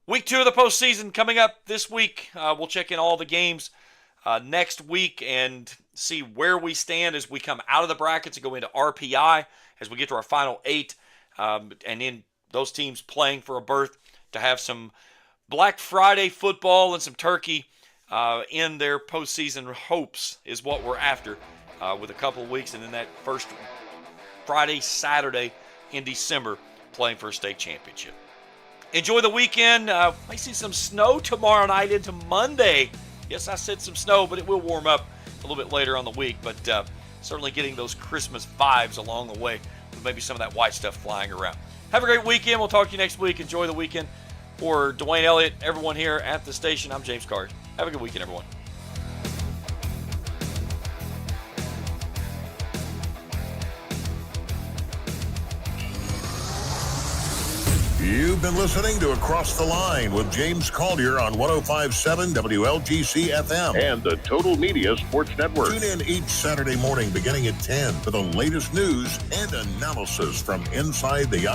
Week 2 of the postseason coming up this week. We'll check in all the games next week and see where we stand as we come out of the brackets and go into RPI as we get to our final 8. And then those teams playing for a berth to have some Black Friday football and some turkey in their postseason hopes is what we're after with a couple of weeks. And then that first Friday, Saturday in December playing for a state championship. Enjoy the weekend. Might see some snow tomorrow night into Monday. Yes, I said some snow, but it will warm up a little bit later on the week. But certainly getting those Christmas vibes along the way with maybe some of that white stuff flying around. Have a great weekend. We'll talk to you next week. Enjoy the weekend. For Dwayne Elliott, everyone here at the station, I'm James Collier. Have a good weekend, everyone. You've been listening to Across the Line with James Collier on 105.7 WLGC FM and the Total Media Sports Network. Tune in each Saturday morning beginning at 10 for the latest news and analysis from inside the